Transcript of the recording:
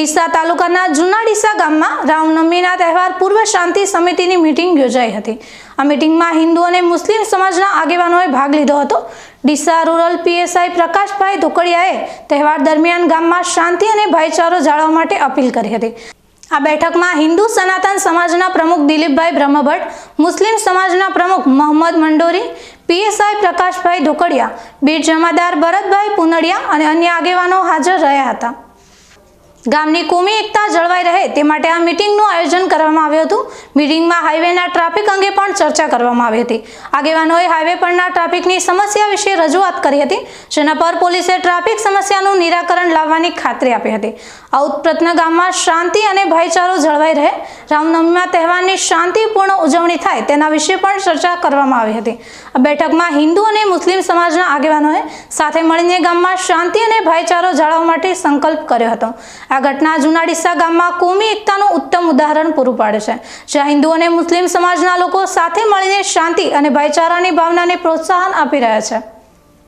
ડીસા તાલુકાના જૂના ડીસા ગામમાં રામનવમીના તહેવાર પૂર્વ શાંતિ સમિતિની મીટિંગ યોજાઈ હતી। આ મીટિંગમાં હિન્દુ અને મુસ્લિમ સમાજના આગેવાનોએ ભાગ લીધો હતો। ડીસા રૂરલ પીએસઆઈ પ્રકાશભાઈ ધોકડિયાએ તહેવાર દરમિયાન ગામમાં શાંતિ અને ભાઈચારો જાળવવા માટે અપીલ કરી હતી। આ બેઠકમાં હિન્દુ સનાતન સમાજના પ્રમુખ દિલીપભાઈ બ્રહ્મભટ્ટ, મુસ્લિમ સમાજના પ્રમુખ મોહમ્મદ મંડોરી, પીએસઆઈ પ્રકાશભાઈ ધોકડિયા, બીડ જમાદાર ભરતભાઈ પુનડિયા અને અન્ય આગેવાનો હાજર રહ્યા હતા। ગામની કોમી એકતા જળવાઈ રહે તે માટે આ મીટિંગનું આયોજન કરવામાં આવ્યું હતું। મીટિંગમાં હાઈવેના ટ્રાફિક અંગે પણ ચર્ચા કરવામાં આવી હતી। આગેવાનોએ હાઈવે પરના ટ્રાફિકની સમસ્યા વિશે રજૂઆત કરી હતી, જેના પર પોલીસે ટ્રાફિક સમસ્યાનું નિરાકરણ લાવવાની ખાતરી આપી હતી। આ ઉત્પ્રતના ગામમાં શાંતિ અને ભાઈચારો જળવાઈ રહે, રામનવમીના તહેવારની શાંતિપૂર્ણ ઉજવણી થાય તેના વિશે પણ ચર્ચા કરવામાં આવી હતી। આ બેઠકમાં હિન્દુ અને મુસ્લિમ સમાજના આગેવાનોએ સાથે મળીને ગામમાં શાંતિ અને ભાઈચારો જાળવવા માટે સંકલ્પ કર્યો હતો। આ ઘટના જૂના ડીસા ગામમાં કોમી એકતાનું ઉત્તમ ઉદાહરણ પૂરું પાડે છે, જ્યાં હિન્દુ અને મુસ્લિમ સમાજના લોકો સાથે મળીને શાંતિ અને ભાઈચારાની ભાવનાને પ્રોત્સાહન આપી રહ્યા છે।